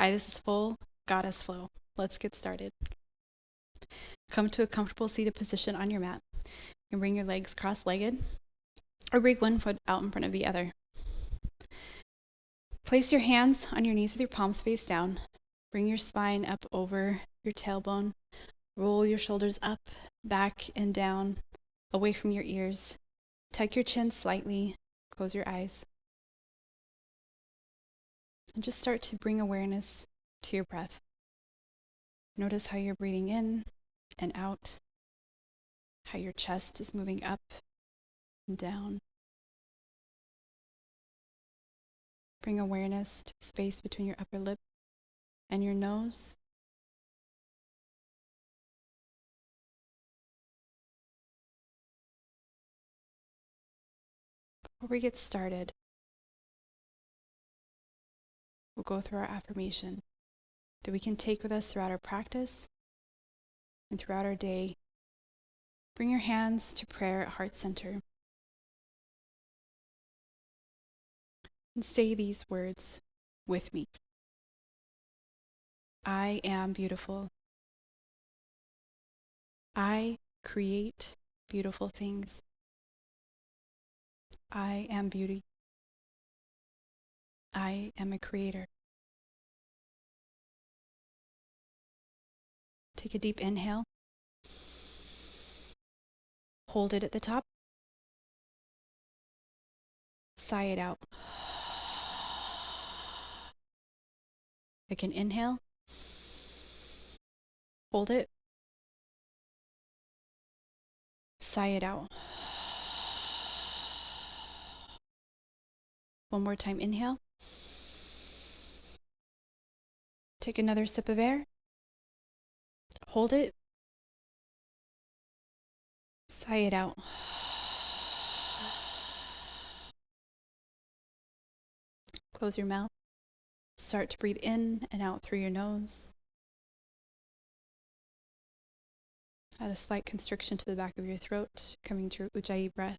Hi, this is full goddess flow. Let's get started. Come to a comfortable seated position on your mat and bring your legs cross-legged or bring one foot out in front of the other. Place your hands on your knees with your palms face down. Bring your spine up over your tailbone. Roll your shoulders up, back, and down, away from your ears. Tuck your chin slightly. Close your eyes. And just start to bring awareness to your breath. Notice how you're breathing in and out, how your chest is moving up and down. Bring awareness to the space between your upper lip and your nose. Before we get started, we'll go through our affirmation that we can take with us throughout our practice and throughout our day. Bring your hands to prayer at heart center and say these words with me. I am beautiful. I create beautiful things. I am beauty. I am a creator. Take a deep inhale. Hold it at the top. Sigh it out. Again, inhale. Hold it. Sigh it out. One more time, inhale. Take another sip of air. Hold it. Sigh it out. Close your mouth. Start to breathe in and out through your nose. Add a slight constriction to the back of your throat, coming to your Ujjayi breath.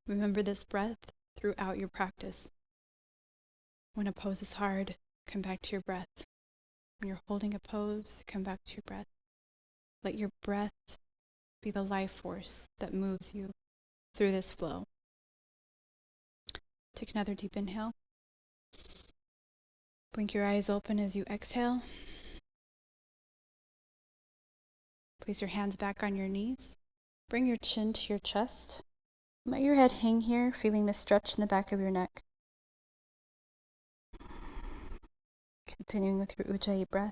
Remember this breath throughout your practice. When a pose is hard, come back to your breath. When you're holding a pose, come back to your breath. Let your breath be the life force that moves you through this flow. Take another deep inhale. Blink your eyes open as you exhale. Place your hands back on your knees. Bring your chin to your chest. Let your head hang here, feeling the stretch in the back of your neck. Continuing with your Ujjayi breath.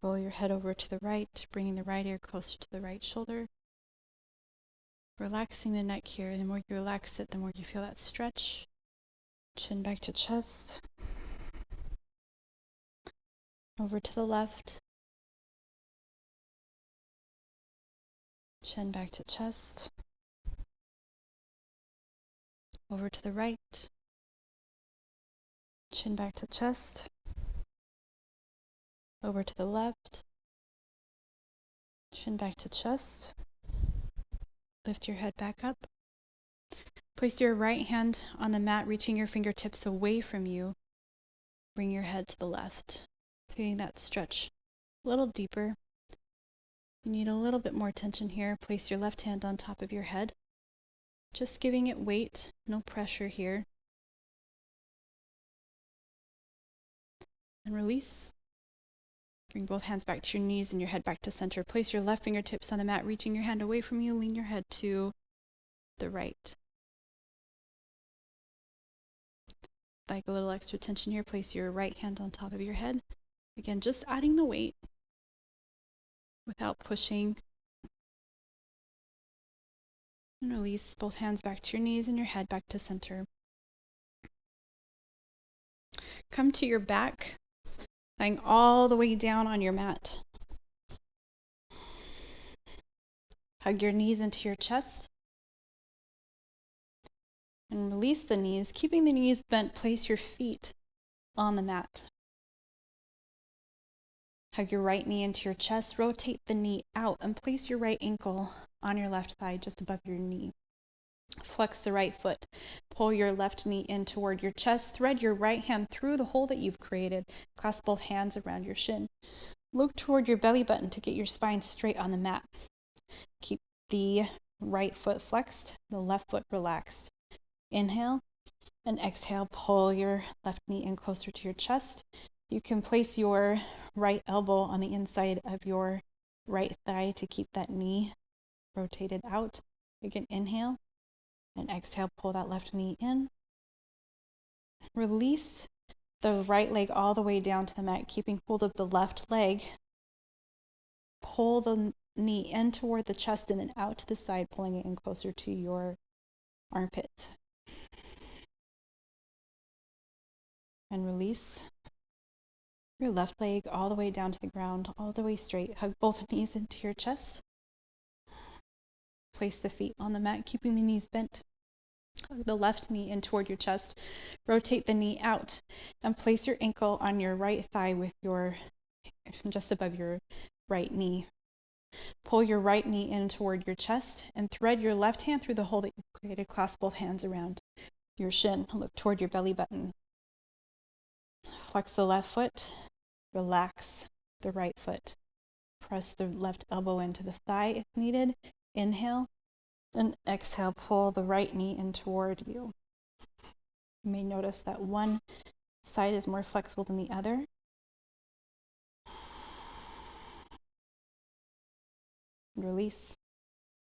Roll your head over to the right, bringing the right ear closer to the right shoulder. Relaxing the neck here. The more you relax it, the more you feel that stretch. Chin back to chest. Over to the left. Chin back to chest. Over to the right. Chin back to chest. Over to the left. Chin back to chest. Lift your head back up. Place your right hand on the mat, reaching your fingertips away from you. Bring your head to the left, feeling that stretch a little deeper. You need a little bit more tension here. Place your left hand on top of your head, just giving it weight, no pressure here. And release. Bring both hands back to your knees and your head back to center. Place your left fingertips on the mat, reaching your hand away from you. Lean your head to the right. Like a little extra tension here, place your right hand on top of your head. Again, just adding the weight without pushing. And release both hands back to your knees and your head back to center. Come to your back, lying all the way down on your mat. Hug your knees into your chest. And release the knees. Keeping the knees bent, place your feet on the mat. Hug your right knee into your chest. Rotate the knee out and place your right ankle on your left thigh just above your knee. Flex the right foot. Pull your left knee in toward your chest. Thread your right hand through the hole that you've created. Clasp both hands around your shin. Look toward your belly button to get your spine straight on the mat. Keep the right foot flexed, the left foot relaxed. Inhale and exhale. Pull your left knee in closer to your chest. You can place your right elbow on the inside of your right thigh to keep that knee rotated out. Again, inhale and exhale. Pull that left knee in. Release the right leg all the way down to the mat, keeping hold of the left leg. Pull the knee in toward the chest and then out to the side, pulling it in closer to your armpit. And release your left leg all the way down to the ground, all the way straight. Hug both knees into your chest. Place the feet on the mat, keeping the knees bent. Hug the left knee in toward your chest. Rotate the knee out and place your ankle on your right thigh with your just above your right knee. Pull your right knee in toward your chest and thread your left hand through the hole that you've created. Clasp both hands around your shin. Look toward your belly button. Flex the left foot. Relax the right foot. Press the left elbow into the thigh if needed. Inhale and exhale. Pull the right knee in toward you. You may notice that one side is more flexible than the other. Release.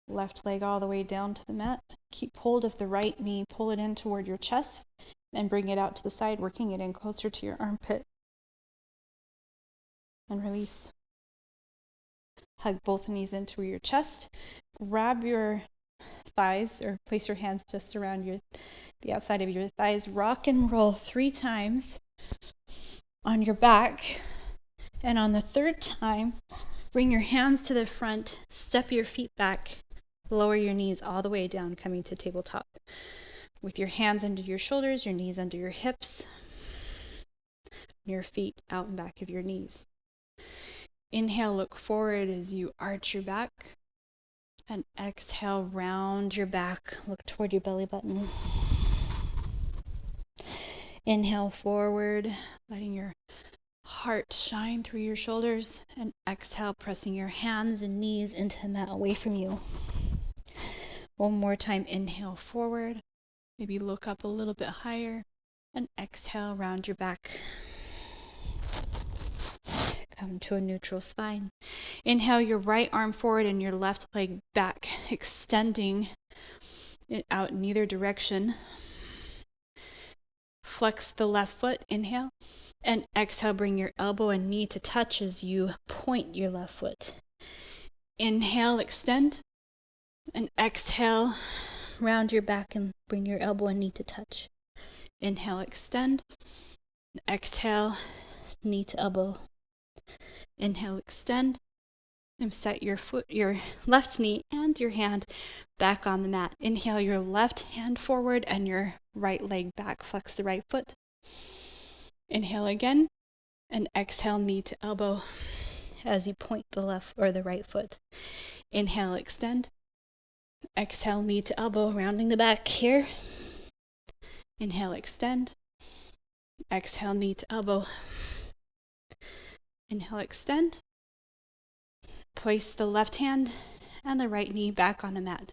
Left leg all the way down to the mat. Keep hold of the right knee. Pull it in toward your chest and bring it out to the side, working it in closer to your armpit. And release. Hug both knees into your chest. Grab your thighs or place your hands just around the outside of your thighs. Rock and roll 3 times on your back. And on the third time, bring your hands to the front, step your feet back, lower your knees all the way down, coming to tabletop. With your hands under your shoulders, your knees under your hips, your feet out and back of your knees. Inhale, look forward as you arch your back. And exhale, round your back, look toward your belly button. Inhale forward, letting your heart shine through your shoulders. And exhale, pressing your hands and knees into the mat away from you. One more time, inhale forward. Maybe look up a little bit higher. And exhale, round your back. Come to a neutral spine. Inhale your right arm forward and your left leg back, extending it out in either direction. Flex the left foot, inhale, and exhale, bring your elbow and knee to touch as you point your left foot. Inhale, extend, and exhale, round your back and bring your elbow and knee to touch. Inhale, extend, exhale, knee to elbow. Inhale, extend, and set your left knee and your hand back on the mat. Inhale your left hand forward and your right leg back. Flex the right foot. Inhale again, and exhale, knee to elbow as you point the left or the right foot. Inhale, extend. Exhale, knee to elbow, rounding the back here. Inhale, extend. Exhale, knee to elbow. Inhale, extend. Place the left hand and the right knee back on the mat.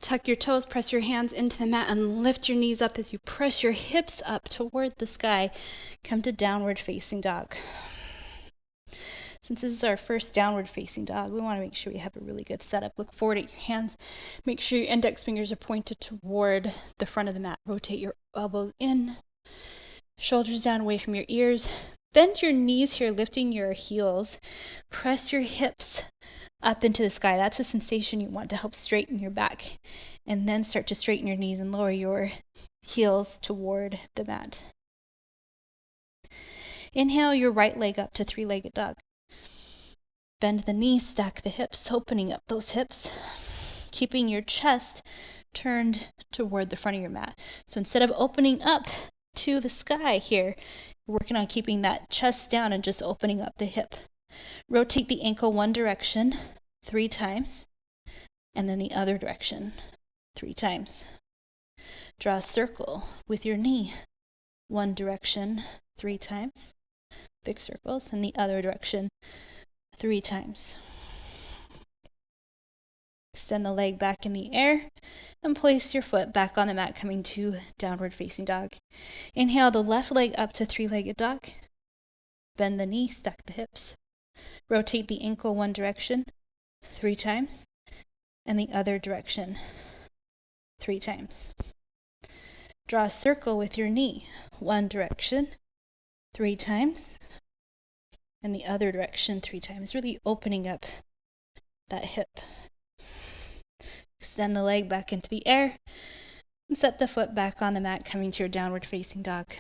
Tuck your toes, press your hands into the mat, and lift your knees up as you press your hips up toward the sky. Come to downward facing dog. Since this is our first downward facing dog, we want to make sure we have a really good setup. Look forward at your hands. Make sure your index fingers are pointed toward the front of the mat. Rotate your elbows in, shoulders down away from your ears. Bend your knees here, lifting your heels. Press your hips up into the sky. That's a sensation you want to help straighten your back. And then start to straighten your knees and lower your heels toward the mat. Inhale your right leg up to 3-legged dog. Bend the knees, stack the hips, opening up those hips. Keeping your chest turned toward the front of your mat. So instead of opening up to the sky here, you're working on keeping that chest down and just opening up the hip. Rotate the ankle one direction 3 times, and then the other direction 3 times. Draw a circle with your knee one direction 3 times, big circles, and the other direction 3 times. Extend the leg back in the air and place your foot back on the mat, coming to downward facing dog. Inhale the left leg up to 3-legged dog. Bend the knee, stack the hips. Rotate the ankle one direction 3 times and the other direction 3 times. Draw a circle with your knee one direction 3 times and the other direction 3 times, really opening up that hip. Extend the leg back into the air and set the foot back on the mat, coming to your downward facing dog.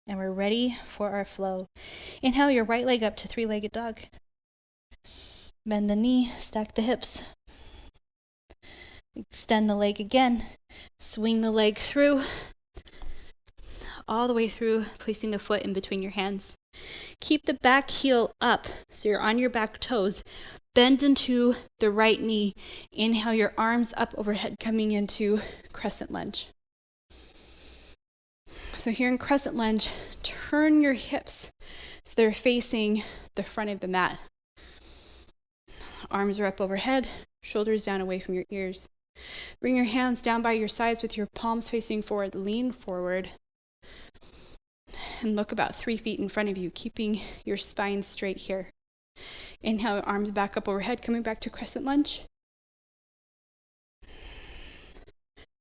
And we're ready for our flow. Inhale your right leg up to 3-legged dog. Bend the knee, stack the hips. Extend the leg again. Swing the leg through, all the way through, placing the foot in between your hands. Keep the back heel up, so you're on your back toes. Bend into the right knee. Inhale your arms up overhead, coming into crescent lunge. So here in crescent lunge, turn your hips so they're facing the front of the mat. Arms are up overhead, shoulders down away from your ears. Bring your hands down by your sides with your palms facing forward. Lean forward and look about 3 feet in front of you, keeping your spine straight here. Inhale, arms back up overhead, coming back to crescent lunge.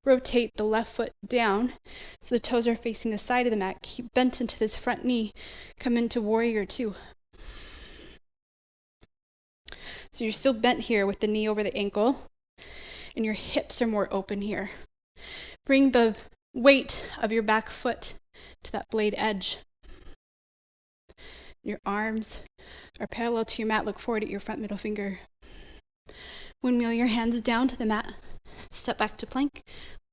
Rotate the left foot down so the toes are facing the side of the mat. Keep bent into this front knee. Come into warrior 2. So you're still bent here with the knee over the ankle, and your hips are more open here. Bring the weight of your back foot to that blade edge. Your arms are parallel to your mat. Look forward at your front middle finger. Windmill your hands down to the mat. Step back to plank.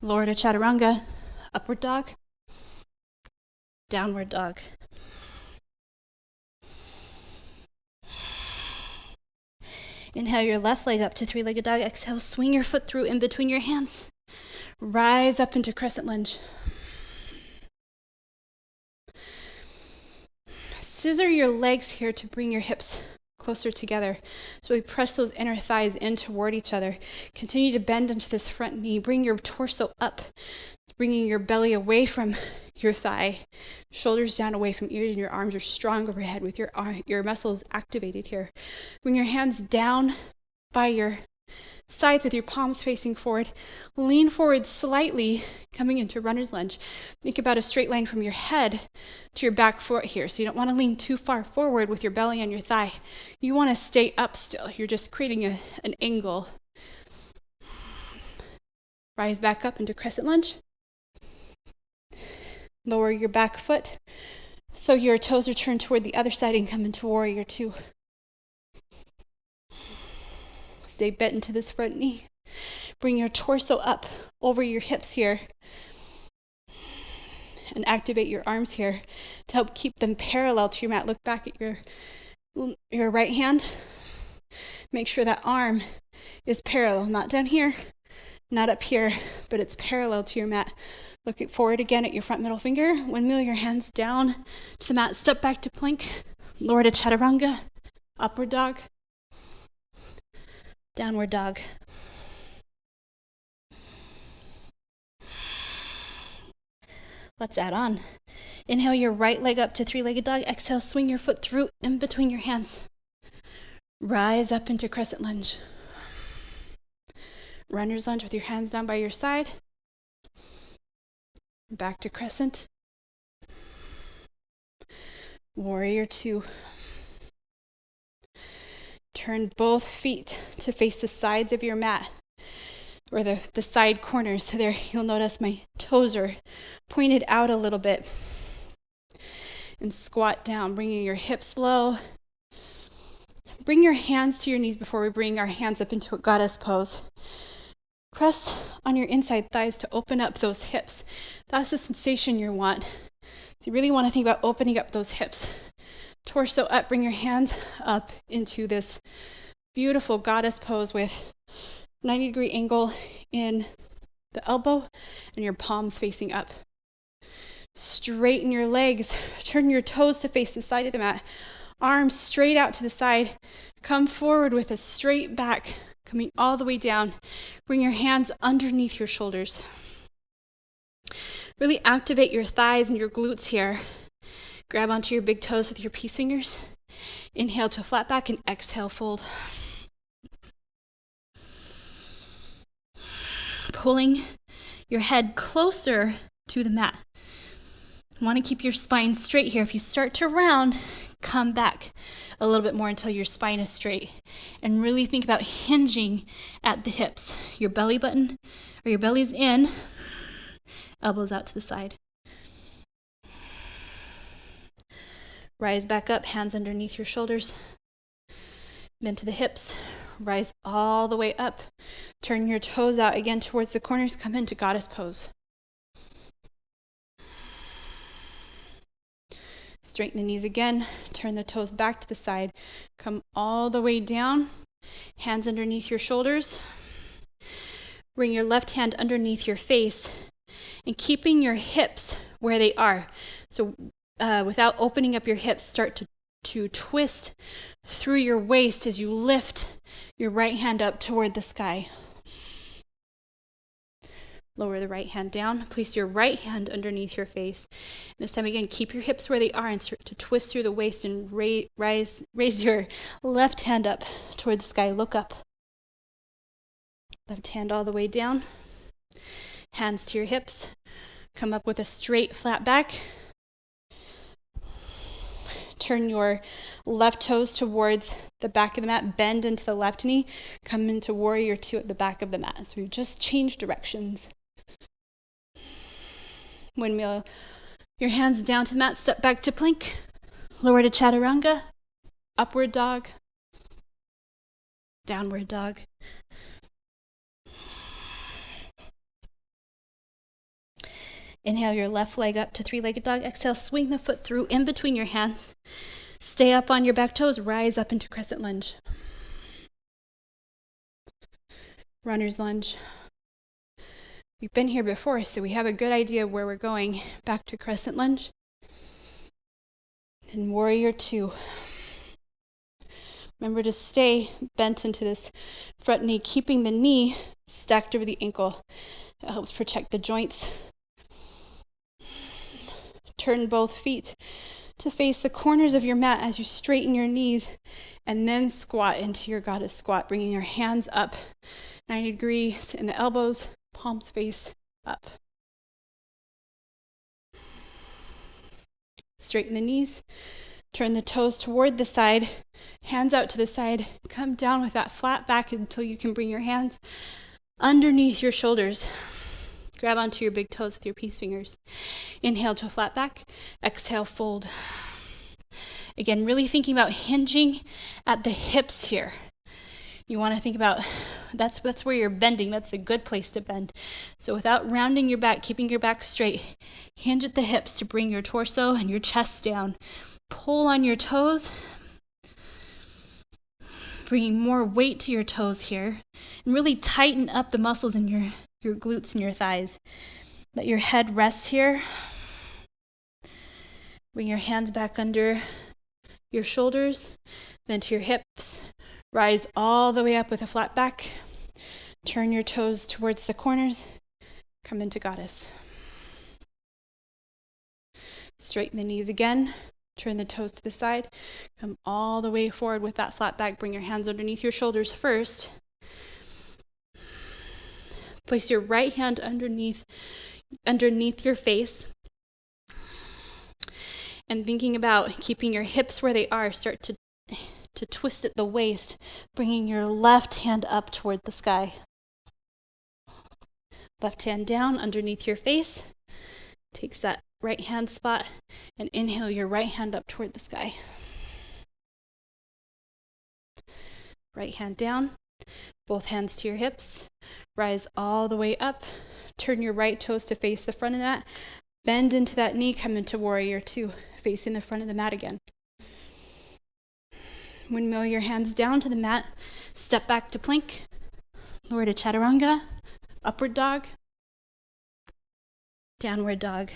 Lower to chaturanga. Upward dog. Downward dog. Inhale your left leg up to 3-legged dog. Exhale, swing your foot through in between your hands. Rise up into crescent lunge. Scissor your legs here to bring your hips closer together. So we press those inner thighs in toward each other. Continue to bend into this front knee. Bring your torso up, bringing your belly away from your thigh. Shoulders down away from ears, and your arms are strong overhead with your muscles activated here. Bring your hands down by your sides with your palms facing forward. Lean forward slightly, coming into runner's lunge. Make about a straight line from your head to your back foot here. So you don't want to lean too far forward with your belly on your thigh. You want to stay up still. You're just creating an angle. Rise back up into crescent lunge. Lower your back foot so your toes are turned toward the other side and come into warrior 2. Stay bent into this front knee. Bring your torso up over your hips here and activate your arms here to help keep them parallel to your mat. Look back at your right hand. Make sure that arm is parallel, not down here, not up here, but it's parallel to your mat. Looking forward again at your front middle finger. Windmill your hands down to the mat. Step back to plank. Lower to chaturanga. Upward dog. Downward dog. Let's add on. Inhale your right leg up to 3-legged dog. Exhale, swing your foot through in between your hands. Rise up into crescent lunge. Runner's lunge with your hands down by your side. Back to crescent. Warrior 2. Turn both feet to face the sides of your mat, or the side corners. So there, you'll notice my toes are pointed out a little bit. And squat down, bringing your hips low. Bring your hands to your knees before we bring our hands up into a goddess pose. Press on your inside thighs to open up those hips. That's the sensation you want. So you really want to think about opening up those hips. Torso up, bring your hands up into this beautiful goddess pose with 90-degree angle in the elbow and your palms facing up. Straighten your legs, turn your toes to face the side of the mat. Arms straight out to the side. Come forward with a straight back, coming all the way down. Bring your hands underneath your shoulders. Really activate your thighs and your glutes here. Grab onto your big toes with your peace fingers. Inhale to a flat back and exhale, fold. Pulling your head closer to the mat. You want to keep your spine straight here. If you start to round, come back a little bit more until your spine is straight. And really think about hinging at the hips. Your belly button or your belly's in, elbows out to the side. Rise back up, hands underneath your shoulders. Then to the hips. Rise all the way up. Turn your toes out again towards the corners. Come into goddess pose. Straighten the knees again. Turn the toes back to the side. Come all the way down. Hands underneath your shoulders. Bring your left hand underneath your face and keeping your hips where they are. So without opening up your hips, start to twist through your waist as you lift your right hand up toward the sky. Lower the right hand down. Place your right hand underneath your face. This time again, keep your hips where they are and start to twist through the waist and raise your left hand up toward the sky. Look up. Left hand all the way down. Hands to your hips. Come up with a straight, flat back. Turn your left toes towards the back of the mat. Bend into the left knee. Come into warrior two at the back of the mat. So we just change directions. Windmill your hands down to the mat. Step back to plank. Lower to chaturanga. Upward dog. Downward dog. Inhale your left leg up to three-legged dog. Exhale, swing the foot through in between your hands. Stay up on your back toes. Rise up into crescent lunge. Runner's lunge. We've been here before, so we have a good idea of where we're going. Back to crescent lunge. And warrior two. Remember to stay bent into this front knee, keeping the knee stacked over the ankle. It helps protect the joints. Turn both feet to face the corners of your mat as you straighten your knees, and then squat into your goddess squat, bringing your hands up 90 degrees in the elbows, palms face up. Straighten the knees, turn the toes toward the side, hands out to the side, come down with that flat back until you can bring your hands underneath your shoulders. Grab onto your big toes with your peace fingers. Inhale to a flat back. Exhale, fold. Again, really thinking about hinging at the hips here. You want to think about, that's where you're bending. That's a good place to bend. So without rounding your back, keeping your back straight, hinge at the hips to bring your torso and your chest down. Pull on your toes, bringing more weight to your toes here. And really tighten up the muscles in your glutes and your thighs. Let your head rest here. Bring your hands back under your shoulders, then to your hips. Rise all the way up with a flat back. Turn your toes towards the corners. Come into goddess. Straighten the knees again. Turn the toes to the side. Come all the way forward with that flat back. Bring your hands underneath your shoulders first. Place your right hand underneath your face. And thinking about keeping your hips where they are, start to twist at the waist, bringing your left hand up toward the sky. Left hand down underneath your face. Takes that right hand spot and inhale your right hand up toward the sky. Right hand down. Both hands to your hips. Rise all the way up. Turn your right toes to face the front of the mat. Bend into that knee, come into warrior two, facing the front of the mat again. Windmill your hands down to the mat. Step back to plank. Lower to chaturanga. Upward dog. Downward dog.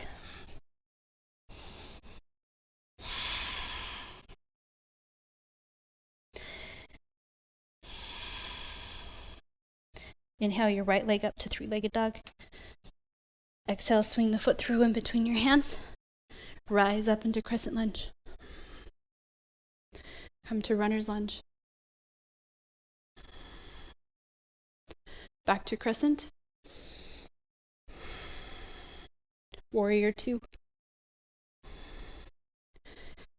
Inhale your right leg up to three-legged dog. Exhale, swing the foot through in between your hands. Rise up into crescent lunge. Come to runner's lunge. Back to crescent. Warrior two.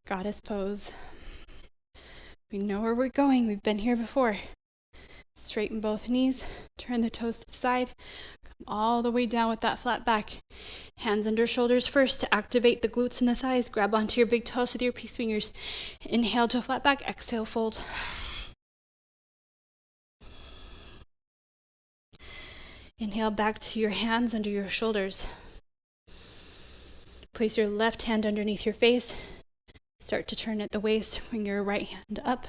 Goddess pose. We know where we're going. We've been here before. Straighten both knees. Turn the toes to the side. Come all the way down with that flat back. Hands under shoulders first to activate the glutes and the thighs. Grab onto your big toes with your peace fingers. Inhale to a flat back. Exhale, fold. Inhale back to your hands under your shoulders. Place your left hand underneath your face. Start to turn at the waist. Bring your right hand up.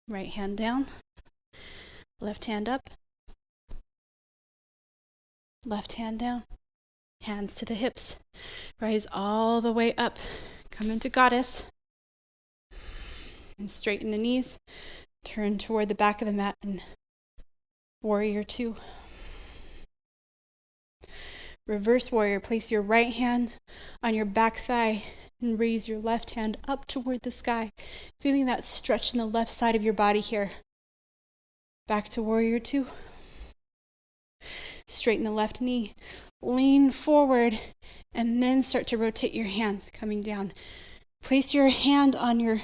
Right hand down. Left hand up. Left hand down. Hands to the hips. Rise all the way up. Come into goddess. And straighten the knees. Turn toward the back of the mat and warrior two. Reverse warrior. Place your right hand on your back thigh and raise your left hand up toward the sky. Feeling that stretch in the left side of your body here. Back to warrior two. Straighten the left knee. Lean forward and then start to rotate your hands coming down. Place your hand on your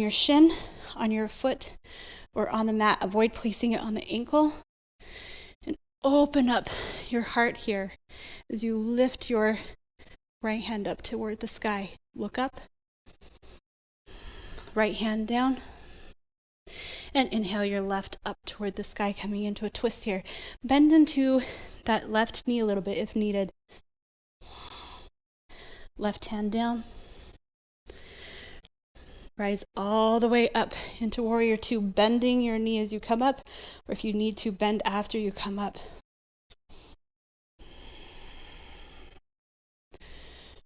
shin, on your foot, or on the mat. Avoid placing it on the ankle. Open up your heart here as you lift your right hand up toward the sky. Look up. Right hand down. And inhale your left up toward the sky, coming into a twist here. Bend into that left knee a little bit if needed. Left hand down. Rise all the way up into warrior two, bending your knee as you come up, or if you need to, bend after you come up.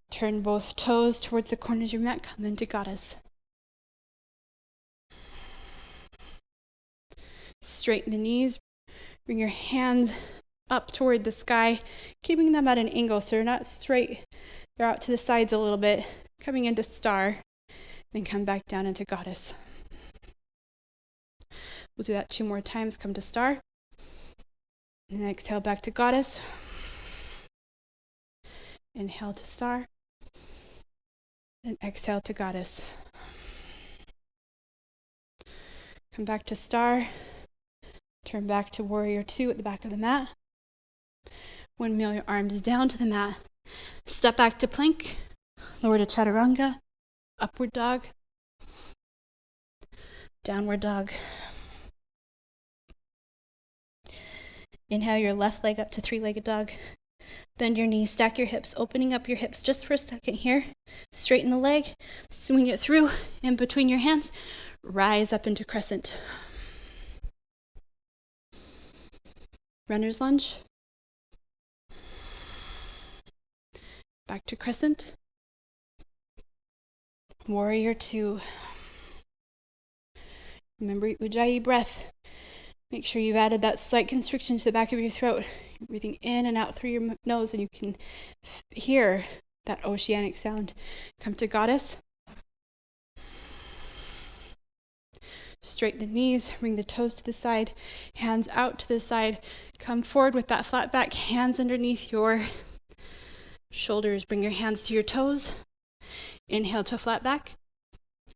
Turn both toes towards the corners of your mat. Come into goddess. Straighten the knees. Bring your hands up toward the sky, keeping them at an angle so they're not straight. They're out to the sides a little bit, coming into star. Then come back down into goddess. We'll do that 2 more times. Come to star. And exhale back to goddess. Inhale to star. And exhale to goddess. Come back to star. Turn back to warrior two at the back of the mat. Windmill your arms down to the mat. Step back to plank. Lower to chaturanga. Upward dog. Downward dog. Inhale your left leg up to three-legged dog. Bend your knees, stack your hips, opening up your hips just for a second here. Straighten the leg, swing it through in between your hands. Rise up into crescent. Runner's lunge. Back to crescent. Warrior two. Remember Ujjayi breath. Make sure you've added that slight constriction to the back of your throat. You're breathing in and out through your nose, and you can hear that oceanic sound. Come to goddess. Straighten the knees, bring the toes to the side, hands out to the side. Come forward with that flat back, hands underneath your shoulders. Bring your hands to your toes. Inhale to flat back.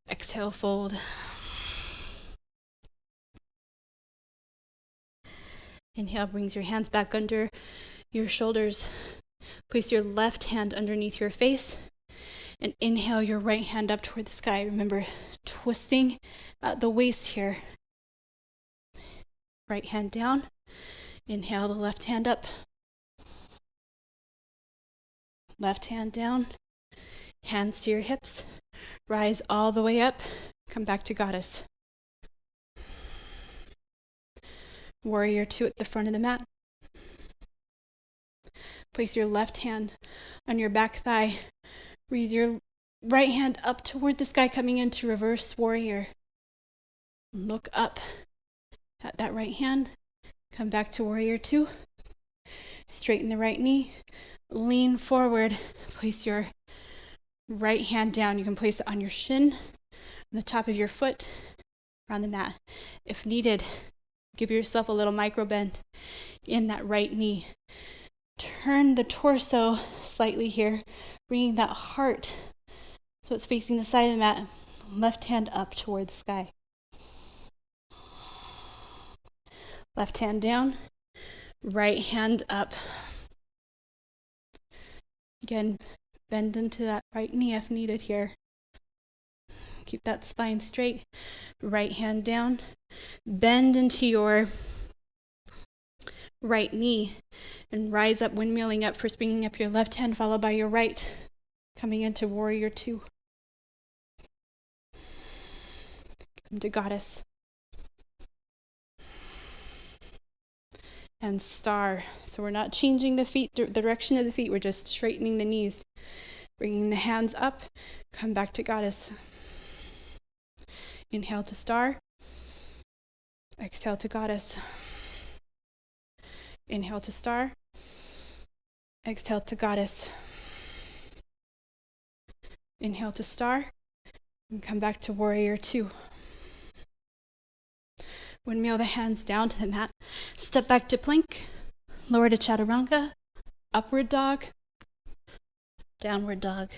Exhale, fold. Inhale brings your hands back under your shoulders. Place your left hand underneath your face And inhale your right hand up toward the sky. Remember, twisting at the waist here. Right hand down. Inhale the left hand up. Left hand down. Hands to your hips. Rise all the way up. Come back to goddess. Warrior 2 at the front of the mat. Place your left hand on your back thigh. Raise your right hand up toward the sky, coming into reverse warrior. Look up at that right hand. Come back to warrior 2. Straighten the right knee. Lean forward. Place your right hand down. You can place it on your shin, on the top of your foot, or on the mat. If needed, give yourself a little micro bend in that right knee. Turn the torso slightly here, bringing that heart so it's facing the side of the mat. Left hand up toward the sky. Left hand down, right hand up. Again, bend into that right knee if needed here. Keep that spine straight. Right hand down. Bend into your right knee and rise up, windmilling up, first bringing up your left hand, followed by your right, coming into warrior 2. Come to goddess. And star. So we're not changing the feet, the direction of the feet, we're just straightening the knees. Bringing the hands up, come back to goddess. Inhale to star. Exhale to goddess. Inhale to star. Exhale to goddess. Inhale to star. And come back to warrior 2. Windmill the hands down to the mat. Step back to plank. Lower to chaturanga. Upward dog. Downward dog.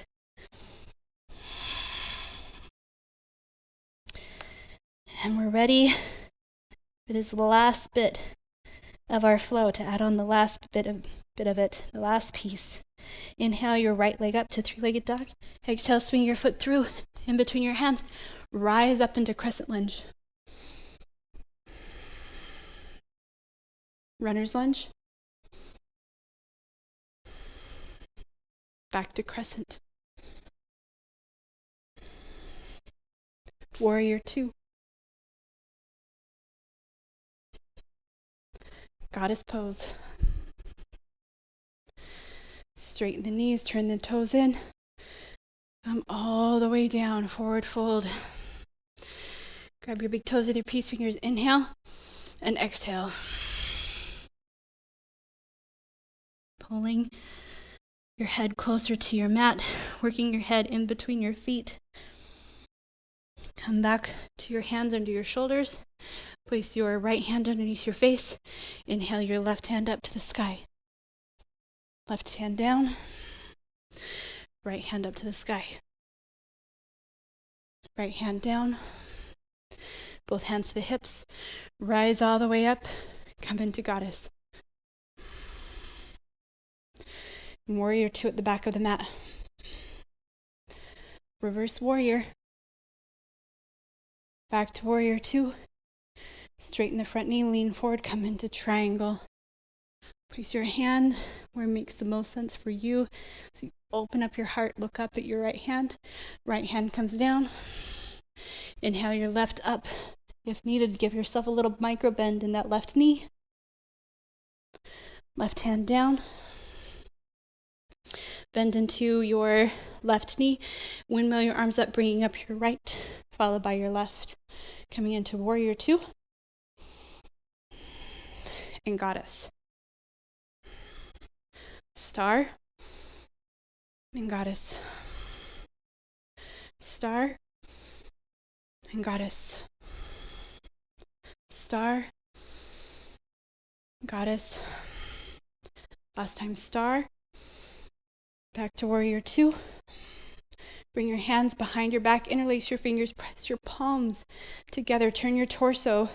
And we're ready for this last bit of our flow to add on the last bit of it, the last piece. Inhale your right leg up to three-legged dog. Exhale, swing your foot through in between your hands. Rise up into crescent lunge. Runner's lunge. Back to crescent. Warrior 2. Goddess pose. Straighten the knees, turn the toes in. Come all the way down, forward fold. Grab your big toes with your peace fingers. Inhale and exhale. Pulling your head closer to your mat, working your head in between your feet. Come back to your hands under your shoulders. Place your right hand underneath your face. Inhale your left hand up to the sky. Left hand down. Right hand up to the sky. Right hand down. Both hands to the hips. Rise all the way up. Come into goddess. Warrior 2 at the back of the mat. Reverse warrior. Back to warrior 2. Straighten the front knee, lean forward, come into triangle. Place your hand where it makes the most sense for you. So you open up your heart, look up at your right hand. Right hand comes down. Inhale your left up. If needed, give yourself a little micro bend in that left knee. Left hand down. Bend into your left knee. Windmill your arms up, bringing up your right, followed by your left. Coming into warrior 2. And goddess. Star. And goddess. Star. And goddess. Star. Goddess. Last time star. Back to warrior 2. Bring your hands behind your back, interlace your fingers, press your palms together, turn your torso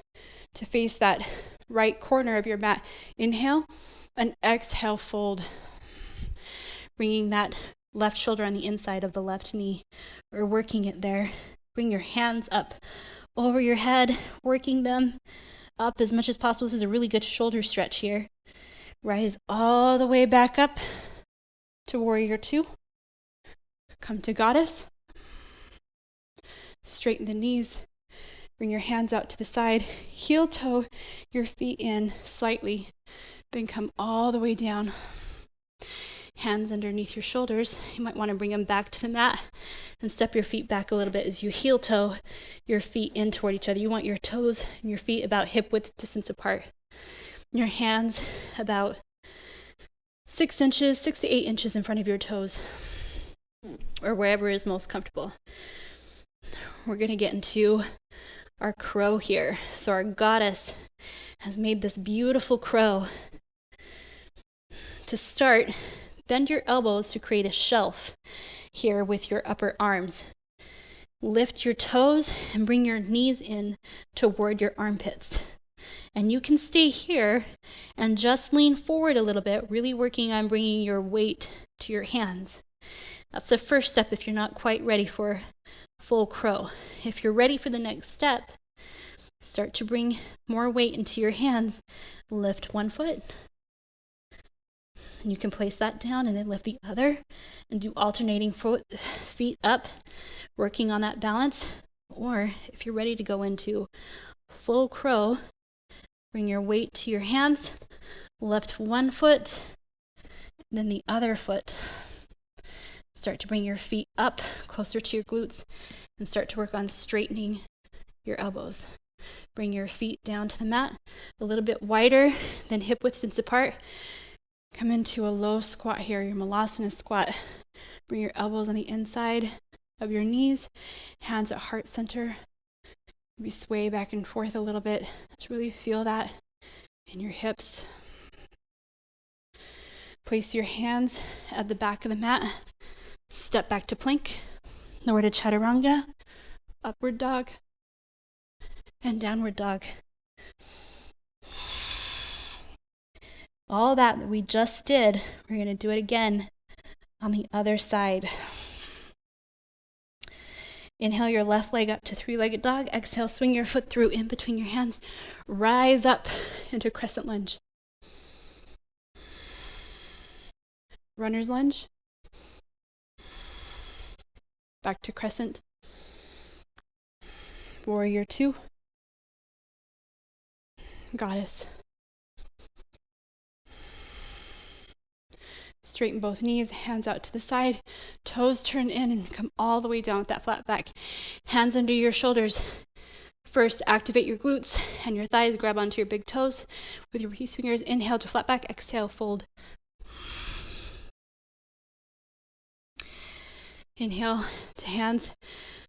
to face that right corner of your mat. Inhale and exhale, fold. Bringing that left shoulder on the inside of the left knee. We're working it there. Bring your hands up over your head, working them up as much as possible. This is a really good shoulder stretch here. Rise all the way back up to warrior two. Come to goddess. Straighten the knees. Bring your hands out to the side. Heel toe your feet in slightly. Then come all the way down. Hands underneath your shoulders. You might want to bring them back to the mat and step your feet back a little bit as you heel toe your feet in toward each other. You want your toes and your feet about hip width distance apart. Your hands about 6 to 8 inches in front of your toes, or wherever is most comfortable. We're going to get into our crow here. So our goddess has made this beautiful crow. To start, bend your elbows to create a shelf here with your upper arms. Lift your toes and bring your knees in toward your armpits. And you can stay here and just lean forward a little bit, really working on bringing your weight to your hands. That's the first step if you're not quite ready for full crow. If you're ready for the next step, start to bring more weight into your hands. Lift one foot. And you can place that down and then lift the other and do alternating feet up, working on that balance. Or if you're ready to go into full crow, bring your weight to your hands, lift one foot, then the other foot. Start to bring your feet up closer to your glutes and start to work on straightening your elbows. Bring your feet down to the mat, a little bit wider than hip width distance apart. Come into a low squat here, your malasana squat. Bring your elbows on the inside of your knees, hands at heart center. Maybe sway back and forth a little bit to really feel that in your hips. Place your hands at the back of the mat. Step back to plank, lower to chaturanga, upward dog, and downward dog. All that we just did, we're going to do it again on the other side. Inhale your left leg up to three-legged dog. Exhale, swing your foot through in between your hands. Rise up into crescent lunge. Runner's lunge. Back to crescent. Warrior two. Goddess. Straighten both knees, hands out to the side, toes turn in and come all the way down with that flat back. Hands under your shoulders. First, activate your glutes and your thighs. Grab onto your big toes with your peace fingers. Inhale to flat back. Exhale, fold. Inhale to hands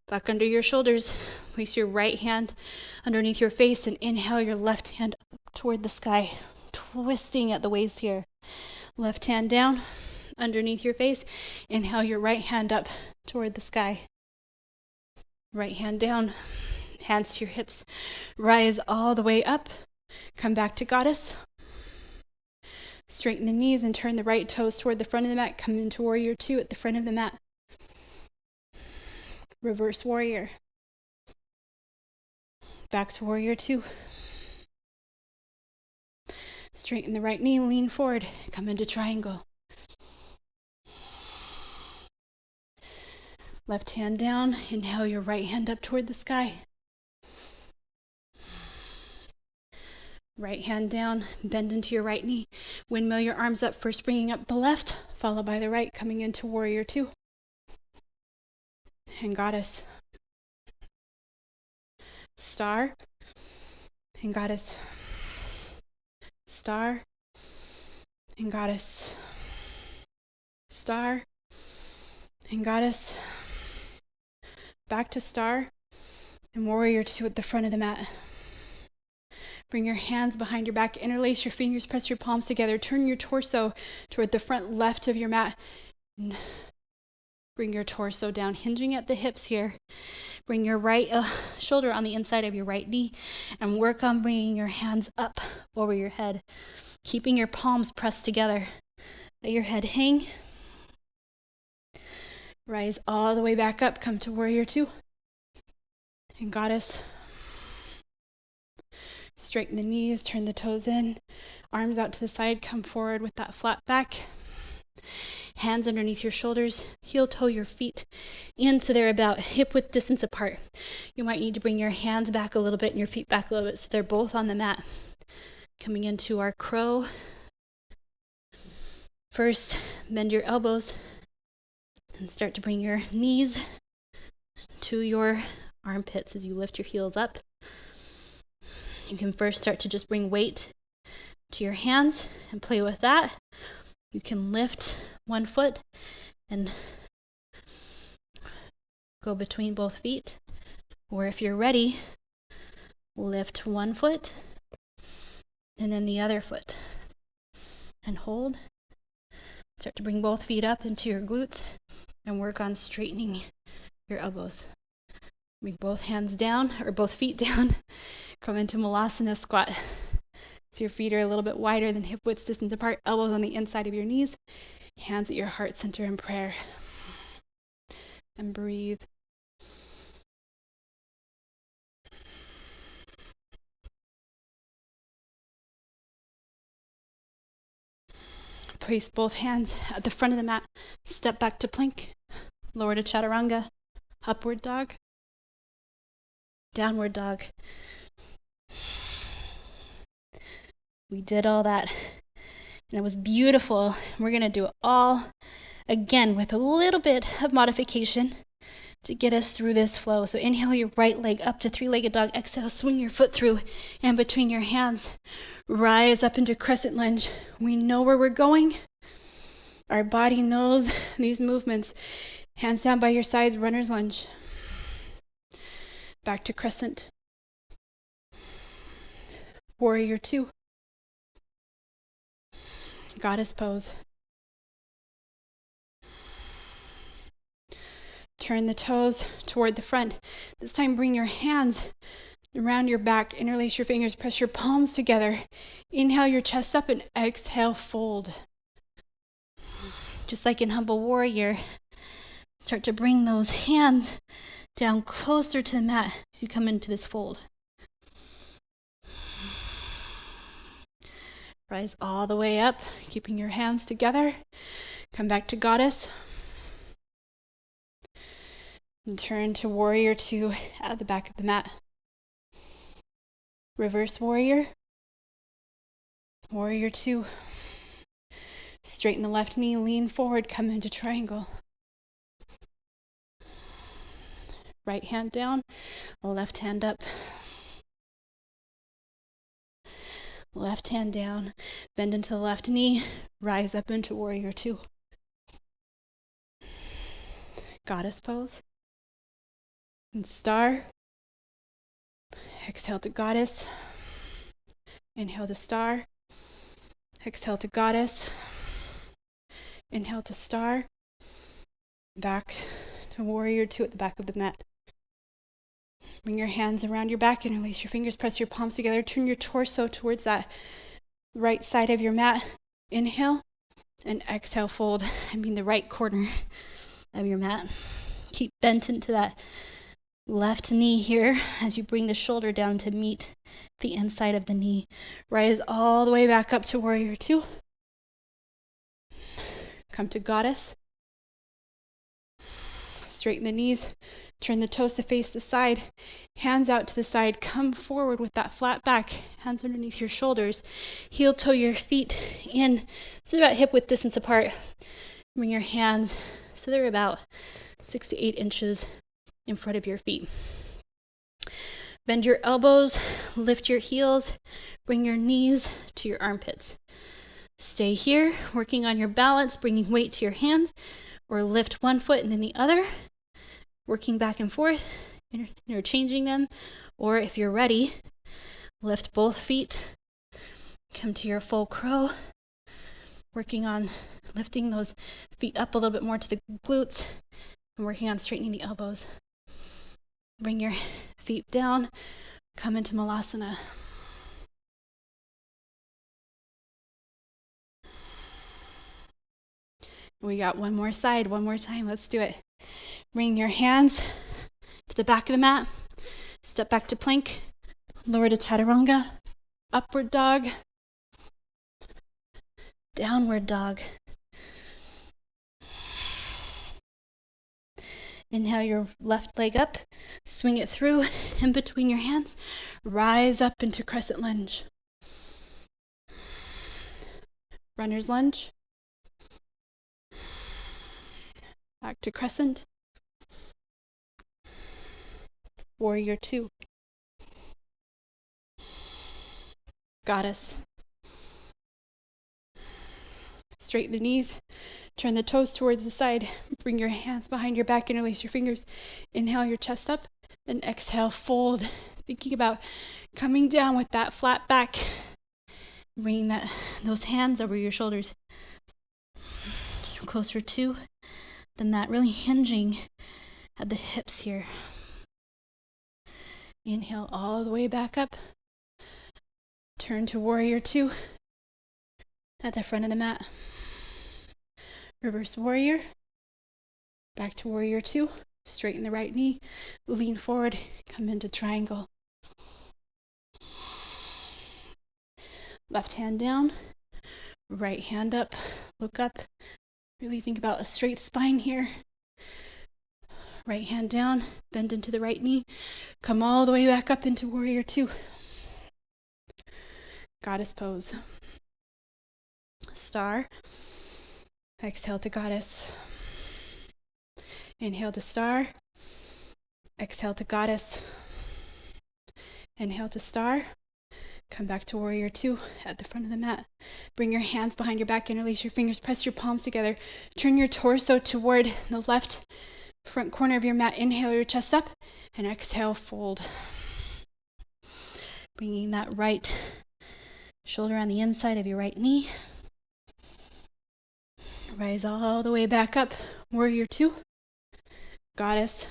back under your shoulders. Place your right hand underneath your face and inhale your left hand up toward the sky, twisting at the waist here. Left hand down underneath your face. Inhale your right hand up toward the sky. Right hand down, hands to your hips. Rise all the way up. Come back to goddess. Straighten the knees and turn the right toes toward the front of the mat. Come into warrior two at the front of the mat. Reverse warrior. Back to warrior two. Straighten the right knee, lean forward, come into triangle. Left hand down, inhale your right hand up toward the sky. Right hand down, bend into your right knee. Windmill your arms up, first bringing up the left, followed by the right, coming into warrior two. And goddess. Star. And goddess. Star. And goddess. Star. And goddess. Back to star. And warrior two at the front of the mat. Bring your hands behind your back, interlace your fingers, press your palms together, turn your torso toward the front left of your mat. Bring your torso down, hinging at the hips here. Bring your right shoulder on the inside of your right knee and work on bringing your hands up over your head, keeping your palms pressed together. Let your head hang. Rise all the way back up. Come to warrior two. And goddess. Straighten the knees, turn the toes in. Arms out to the side, come forward with that flat back. Hands underneath your shoulders, heel toe your feet in so they're about hip width distance apart. You might need to bring your hands back a little bit and your feet back a little bit so they're both on the mat. Coming into our crow. First, bend your elbows and start to bring your knees to your armpits as you lift your heels up. You can first start to just bring weight to your hands and play with that. You can lift one foot and go between both feet. Or if you're ready, lift one foot and then the other foot. And hold. Start to bring both feet up into your glutes and work on straightening your elbows. Bring both hands down, or both feet down. Come into Malasana squat. So your feet are a little bit wider than hip width distance apart, elbows on the inside of your knees, hands at your heart center in prayer. And breathe. Place both hands at the front of the mat. Step back to plank. Lower to chaturanga. Upward dog. Downward dog. We did all that, and it was beautiful. We're going to do it all again with a little bit of modification to get us through this flow. So inhale your right leg up to three-legged dog. Exhale, swing your foot through and between your hands. Rise up into crescent lunge. We know where we're going. Our body knows these movements. Hands down by your sides, runner's lunge. Back to crescent. Warrior two. Goddess pose. Turn the toes toward the front. This time bring your hands around your back. Interlace your fingers. Press your palms together. Inhale your chest up and exhale, fold. Just like in Humble Warrior, start to bring those hands down closer to the mat as you come into this fold. Rise all the way up, keeping your hands together. Come back to goddess. And turn to warrior two at the back of the mat. Reverse warrior. Warrior two. Straighten the left knee, lean forward, come into triangle. Right hand down, left hand up. Left hand down, bend into the left knee, rise up into warrior two. Goddess pose. And star. Exhale to goddess. Inhale to star. Exhale to goddess. Inhale to star. Back to warrior two at the back of the mat. Bring your hands around your back, interlace your fingers, press your palms together, turn your torso towards that right side of your mat. Inhale and exhale, fold. The right corner of your mat. Keep bent into that left knee here as you bring the shoulder down to meet the inside of the knee. Rise all the way back up to warrior two. Come to goddess. Straighten the knees. Turn the toes to face the side. Hands out to the side. Come forward with that flat back. Hands underneath your shoulders. Heel toe your feet in. So they're about hip width distance apart. Bring your hands so they're about 6 to 8 inches in front of your feet. Bend your elbows. Lift your heels. Bring your knees to your armpits. Stay here, working on your balance, bringing weight to your hands, or lift one foot and then the other. Working back and forth, interchanging them, or if you're ready, lift both feet, come to your full crow, working on lifting those feet up a little bit more to the glutes, and working on straightening the elbows. Bring your feet down, come into Malasana. We got one more side, one more time, let's do it. Bring your hands to the back of the mat. Step back to plank. Lower to chaturanga. Upward dog. Downward dog. Inhale your left leg up. Swing it through in between your hands. Rise up into crescent lunge. Runner's lunge. Back to crescent. Warrior 2. Goddess. Straighten the knees. Turn the toes towards the side. Bring your hands behind your back. Interlace your fingers. Inhale your chest up. And exhale, fold. Thinking about coming down with that flat back. Bringing those hands over your shoulders. Closer to the mat. Really hinging at the hips here. Inhale all the way back up. Turn to warrior 2 at the front of the mat. Reverse warrior. Back to warrior 2. Straighten the right knee. Lean forward. Come into triangle. Left hand down. Right hand up. Look up. Really think about a straight spine here. Right hand down. Bend into the right knee. Come all the way back up into warrior 2. Goddess pose. Star. Exhale to goddess. Inhale to star. Exhale to goddess. Inhale to star. Come back to warrior 2 at the front of the mat. Bring your hands behind your back. Interlace your fingers. Press your palms together. Turn your torso toward the left front corner of your mat. Inhale your chest up. And exhale, fold. Bringing that right shoulder on the inside of your right knee. Rise all the way back up. Warrior 2. Goddess.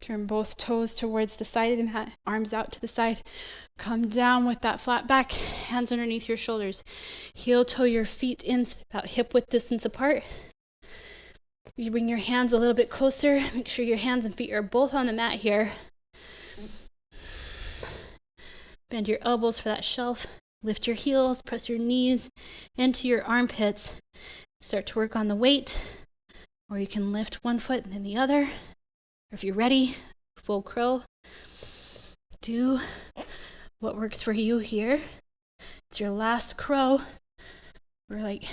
Turn both toes towards the side of the mat. Arms out to the side. Come down with that flat back. Hands underneath your shoulders. Heel toe your feet in about hip width distance apart. You bring your hands a little bit closer. Make sure your hands and feet are both on the mat here. Bend your elbows for that shelf. Lift your heels. Press your knees into your armpits. Start to work on the weight. Or you can lift one foot and then the other. Or if you're ready, full crow. Do what works for you here. It's your last crow. Or like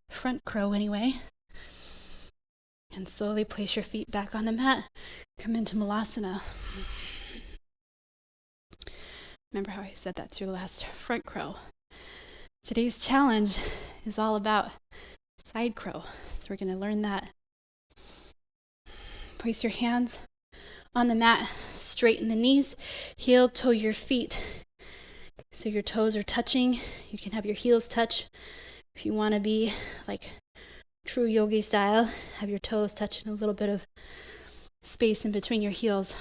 front crow anyway. And slowly place your feet back on the mat. Come into Malasana. Remember how I said that's your last front crow. Today's challenge is all about side crow. So we're going to learn that. Place your hands on the mat. Straighten the knees. Heel toe your feet. So your toes are touching. You can have your heels touch. If you want to be like true yogi style, have your toes touching a little bit of space in between your heels.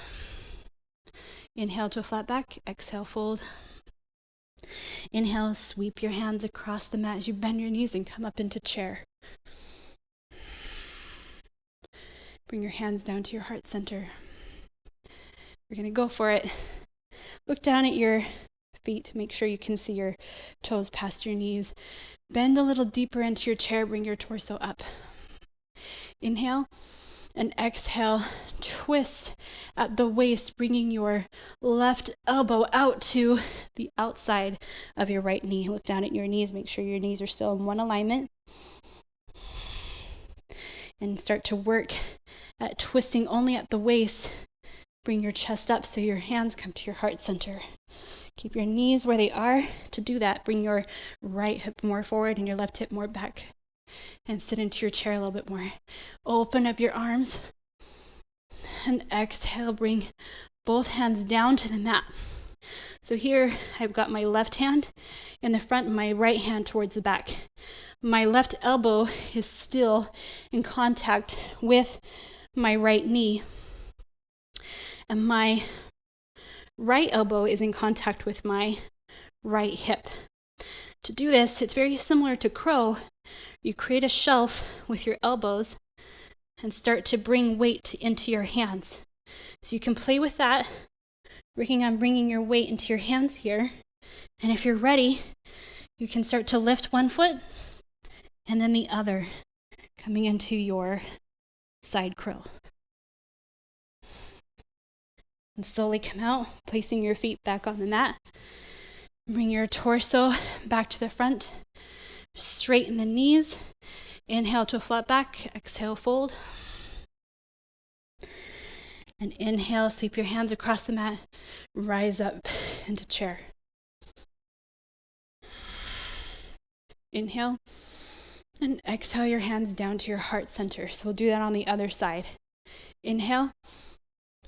Inhale to a flat back. Exhale, fold. Inhale, sweep your hands across the mat as you bend your knees and come up into chair. Bring your hands down to your heart center. We're going to go for it. Look down at your feet. Make sure you can see your toes past your knees. Bend a little deeper into your chair. Bring your torso up. Inhale. And exhale, twist at the waist, bringing your left elbow out to the outside of your right knee. Look down at your knees. Make sure your knees are still in one alignment. And start to work at twisting only at the waist. Bring your chest up so your hands come to your heart center. Keep your knees where they are. To do that, bring your right hip more forward and your left hip more back. And sit into your chair a little bit more. Open up your arms. And exhale, bring both hands down to the mat. So here, I've got my left hand in the front and my right hand towards the back. My left elbow is still in contact with my right knee. And my right elbow is in contact with my right hip. To do this, it's very similar to crow. You create a shelf with your elbows and start to bring weight into your hands. So you can play with that, working on bringing your weight into your hands here. And if you're ready, you can start to lift one foot and then the other, coming into your side crow. And slowly come out, placing your feet back on the mat. Bring your torso back to the front. Straighten the knees. Inhale to a flat back. Exhale, fold. And inhale, sweep your hands across the mat. Rise up into chair. Inhale. And exhale your hands down to your heart center. So we'll do that on the other side. Inhale.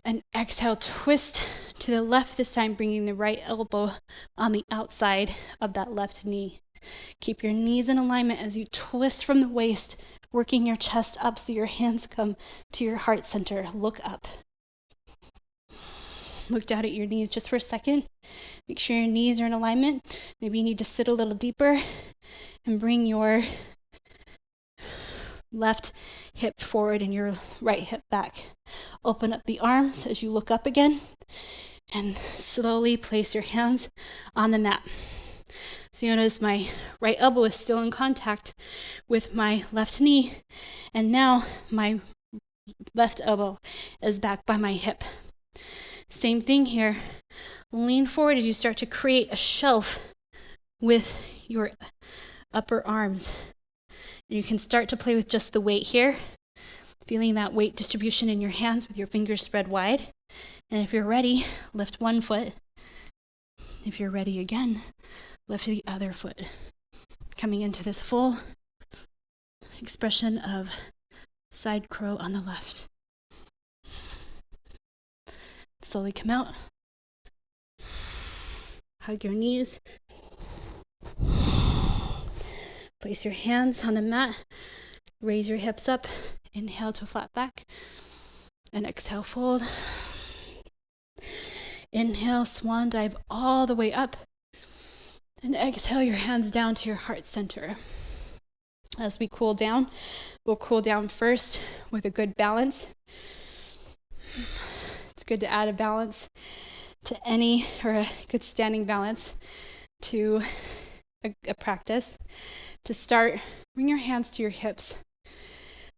And exhale, twist to the left this time, bringing the right elbow on the outside of that left knee. Keep your knees in alignment as you twist from the waist, working your chest up so your hands come to your heart center. Look up. Look down at your knees just for a second. Make sure your knees are in alignment. Maybe you need to sit a little deeper and bring your left hip forward and your right hip back. Open up the arms as you look up again and slowly place your hands on the mat. So you notice my right elbow is still in contact with my left knee, and now my left elbow is back by my hip. Same thing here. Lean forward as you start to create a shelf with your upper arms. You can start to play with just the weight here, feeling that weight distribution in your hands with your fingers spread wide. And if you're ready, lift one foot. If you're ready again, lift the other foot. Coming into this full expression of side crow on the left. Slowly come out. Hug your knees. Place your hands on the mat. Raise your hips up. Inhale to a flat back. And exhale, fold. Inhale, swan dive all the way up. And exhale your hands down to your heart center. As we cool down, we'll cool down first with a good balance. It's good to add a balance to any, or a good standing balance to a practice. To start, bring your hands to your hips.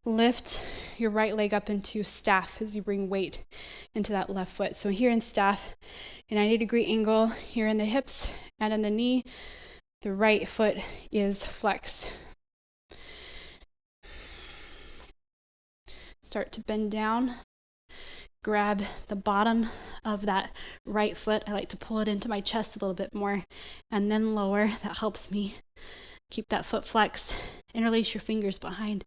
Lift your right leg up into staff as you bring weight into that left foot. So here in staff, a 90-degree angle here in the hips and in the knee, the right foot is flexed. Start to bend down. Grab the bottom of that right foot. I like to pull it into my chest a little bit more and then lower. That helps me keep that foot flexed. Interlace your fingers behind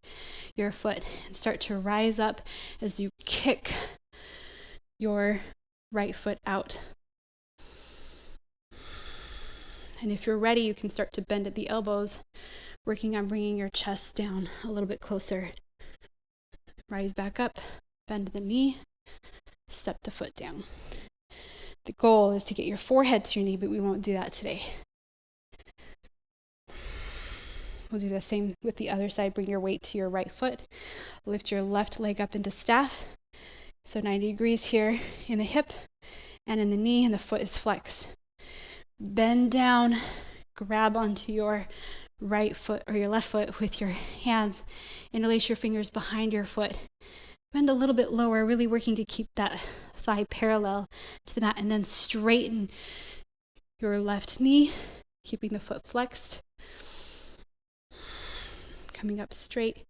your foot and start to rise up as you kick your right foot out. And if you're ready, you can start to bend at the elbows, working on bringing your chest down a little bit closer. Rise back up, bend the knee, step the foot down. The goal is to get your forehead to your knee, but we won't do that today. We'll do the same with the other side. Bring your weight to your right foot. Lift your left leg up into staff. So 90 degrees here in the hip and in the knee, and the foot is flexed. Bend down, grab onto your right foot or your left foot with your hands. Interlace your fingers behind your foot. Bend a little bit lower, really working to keep that thigh parallel to the mat, and then straighten your left knee, keeping the foot flexed. Coming up straight.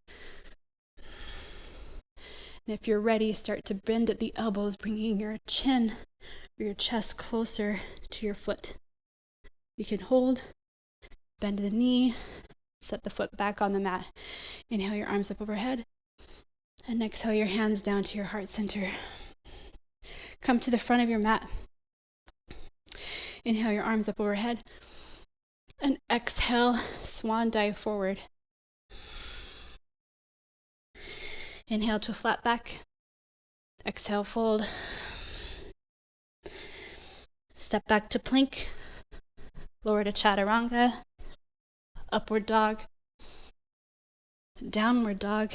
And if you're ready, start to bend at the elbows, bringing your chin or your chest closer to your foot. You can hold, bend the knee, set the foot back on the mat. Inhale your arms up overhead, and exhale your hands down to your heart center. Come to the front of your mat. Inhale your arms up overhead, and exhale, swan dive forward. Inhale to a flat back. Exhale, fold. Step back to plank. Lower to chaturanga. Upward dog. Downward dog.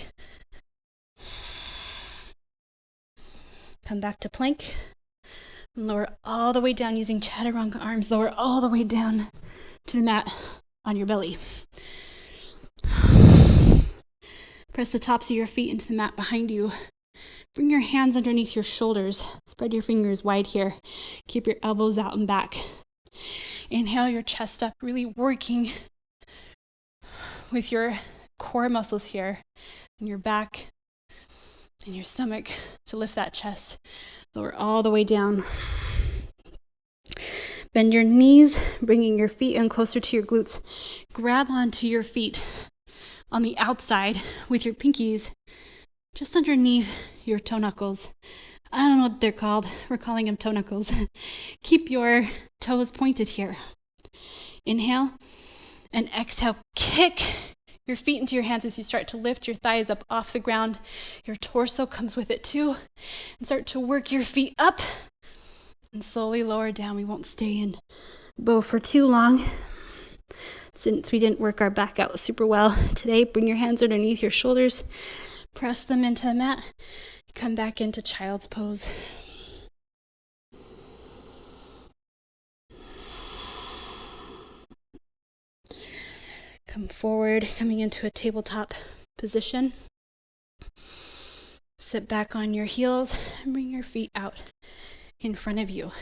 Come back to plank. And lower all the way down using chaturanga arms. Lower all the way down to the mat on your belly. Press the tops of your feet into the mat behind you. Bring your hands underneath your shoulders. Spread your fingers wide here. Keep your elbows out and back. Inhale your chest up, really working with your core muscles here and your back and your stomach to lift that chest. Lower all the way down. Bend your knees, bringing your feet in closer to your glutes. Grab onto your feet on the outside with your pinkies just underneath your toe knuckles. I don't know what they're called. We're calling them toe knuckles. Keep your toes pointed here. Inhale and exhale. Kick your feet into your hands as you start to lift your thighs up off the ground. Your torso comes with it too. And start to work your feet up and slowly lower down. We won't stay in bow for too long since we didn't work our back out super well today. Bring your hands underneath your shoulders. Press them into the mat. Come back into child's pose. Come forward, coming into a tabletop position. Sit back on your heels and bring your feet out in front of you.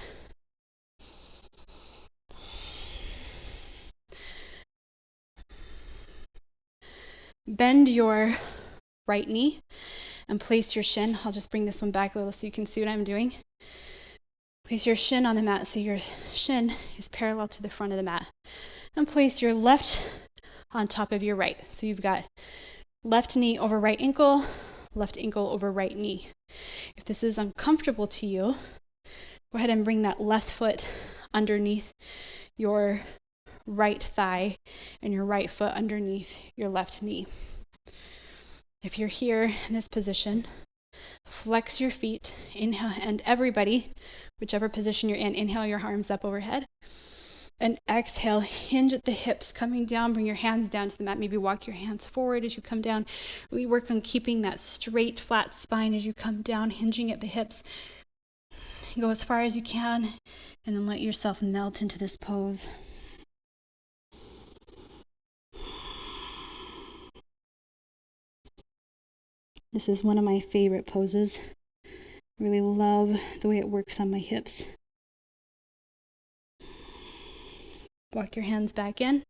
Bend your right knee and place your shin. I'll just bring this one back a little so you can see what I'm doing. Place your shin on the mat so your shin is parallel to the front of the mat. And place your left on top of your right. So you've got left knee over right ankle, left ankle over right knee. If this is uncomfortable to you, go ahead and bring that left foot underneath your right thigh and your right foot underneath your left knee. If you're here in this position, flex your feet, inhale, and everybody, whichever position you're in, inhale your arms up overhead. And exhale, hinge at the hips, coming down, bring your hands down to the mat. Maybe walk your hands forward as you come down. Really work on keeping that straight, flat spine as you come down, hinging at the hips. Go as far as you can, and then let yourself melt into this pose. This is one of my favorite poses. I really love the way it works on my hips. Walk your hands back in.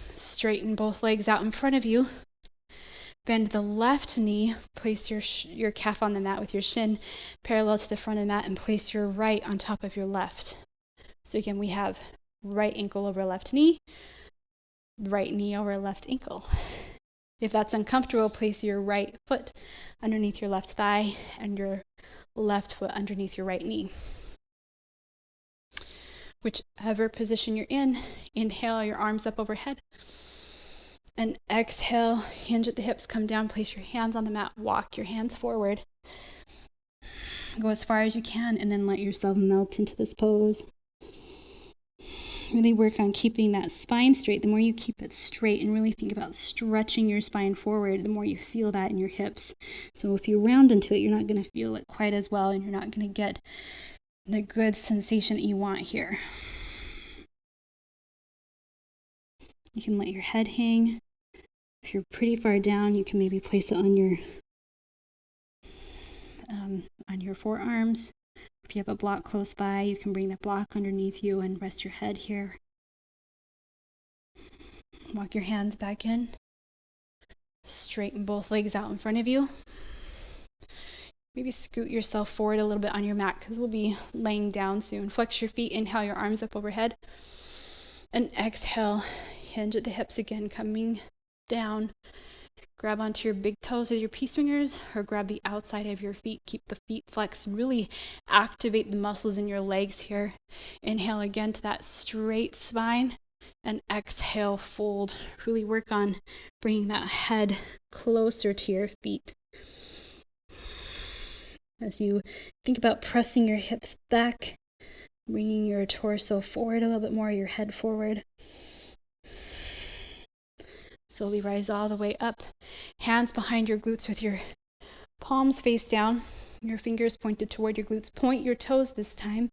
Straighten both legs out in front of you. Bend the left knee. Place your calf on the mat with your shin parallel to the front of the mat, and place your right on top of your left. So again, we have right ankle over left knee over left ankle. If that's uncomfortable, place your right foot underneath your left thigh and your left foot underneath your right knee. Whichever position you're in, inhale your arms up overhead. And exhale, hinge at the hips, come down, place your hands on the mat, walk your hands forward. Go as far as you can, and then let yourself melt into this pose. Really work on keeping that spine straight. The more you keep it straight and really think about stretching your spine forward, the more you feel that in your hips. So if you round into it, you're not going to feel it quite as well, and you're not going to get the good sensation that you want here. You can let your head hang. If you're pretty far down, you can maybe place it on your forearms. If you have a block close by, you can bring the block underneath you and rest your head here. Walk your hands back in. Straighten both legs out in front of you. Maybe scoot yourself forward a little bit on your mat because we'll be laying down soon. Flex your feet, inhale your arms up overhead. And exhale, hinge at the hips again, coming down. Grab onto your big toes with your peace fingers, or grab the outside of your feet. Keep the feet flexed and really activate the muscles in your legs here. Inhale again to that straight spine, and exhale, fold. Really work on bringing that head closer to your feet. As you think about pressing your hips back, bringing your torso forward a little bit more, your head forward. Slowly rise all the way up. Hands behind your glutes with your palms face down. Your fingers pointed toward your glutes. Point your toes this time.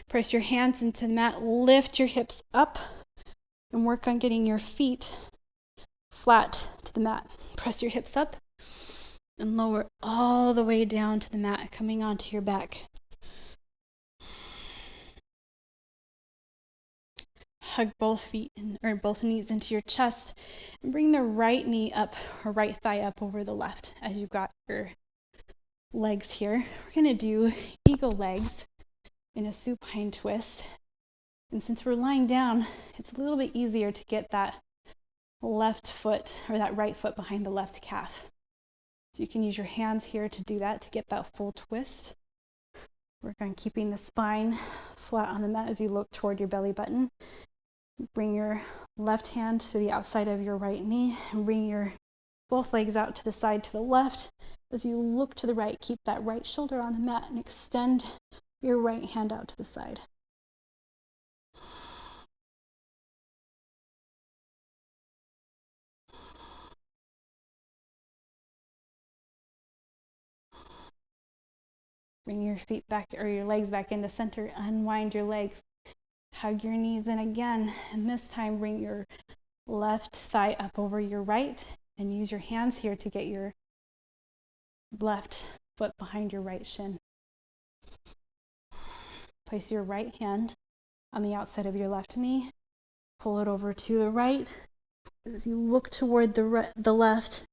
Press your hands into the mat. Lift your hips up and work on getting your feet flat to the mat. Press your hips up and lower all the way down to the mat, coming onto your back. Hug both feet or both knees into your chest and bring the right knee up or right thigh up over the left as you've got your legs here. We're going to do eagle legs in a supine twist. And since we're lying down, it's a little bit easier to get that left foot or that right foot behind the left calf. So you can use your hands here to do that, to get that full twist. Work on keeping the spine flat on the mat as you look toward your belly button. Bring your left hand to the outside of your right knee and bring your both legs out to the side to the left. As you look to the right, keep that right shoulder on the mat and extend your right hand out to the side. Bring your feet back or your legs back into center. Unwind your legs. Hug your knees in again. And this time bring your left thigh up over your right and use your hands here to get your left foot behind your right shin. Place your right hand on the outside of your left knee. Pull it over to the right. As you look toward the left,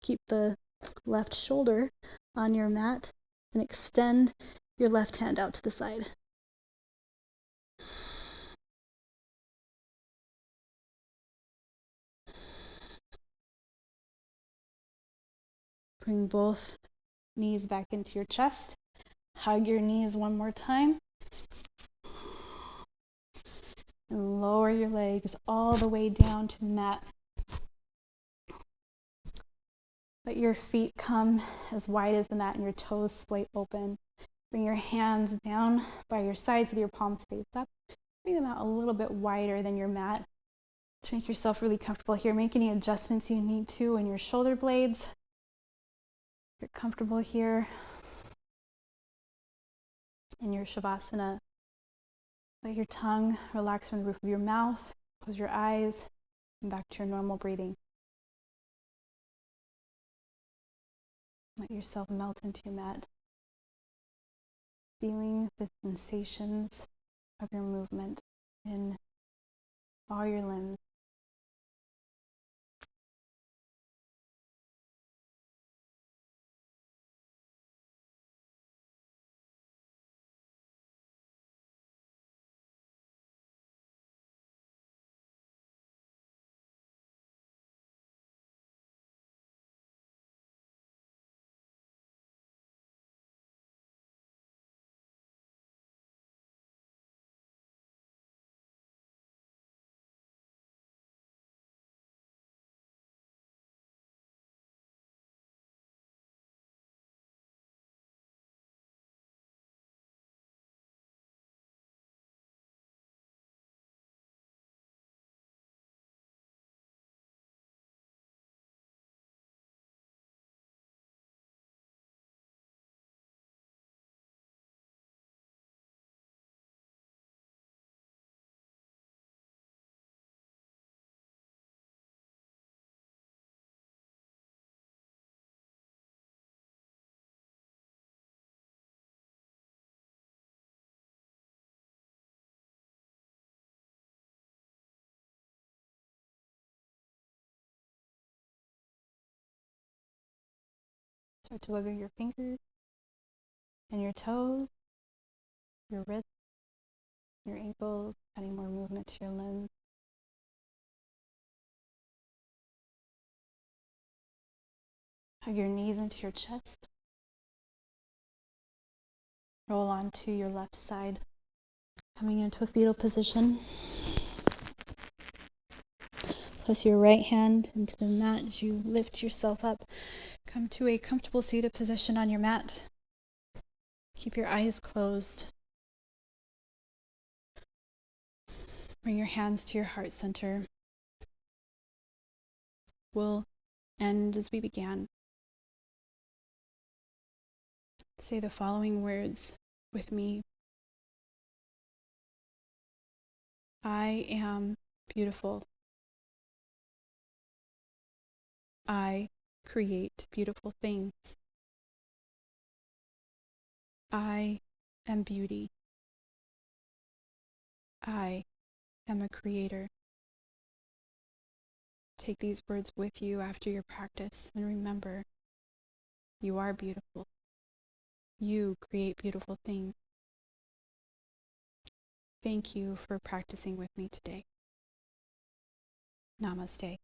keep the left shoulder on your mat and extend your left hand out to the side. Bring both knees back into your chest. Hug your knees one more time. And lower your legs all the way down to the mat. Let your feet come as wide as the mat and your toes splay open. Bring your hands down by your sides with your palms face up. Bring them out a little bit wider than your mat to make yourself really comfortable here. Make any adjustments you need to in your shoulder blades. If you're comfortable here in your Shavasana, let your tongue relax from the roof of your mouth. Close your eyes and back to your normal breathing. Let yourself melt into your mat, feeling the sensations of your movement in all your limbs. Start to wiggle your fingers and your toes, your wrists, your ankles, adding more movement to your limbs. Hug your knees into your chest. Roll onto your left side, coming into a fetal position. Place your right hand into the mat as you lift yourself up. Come to a comfortable seated position on your mat. Keep your eyes closed. Bring your hands to your heart center. We'll end as we began. Say the following words with me. I am beautiful. I create beautiful things. I am beauty. I am a creator. Take these words with you after your practice and remember, you are beautiful. You create beautiful things. Thank you for practicing with me today. Namaste.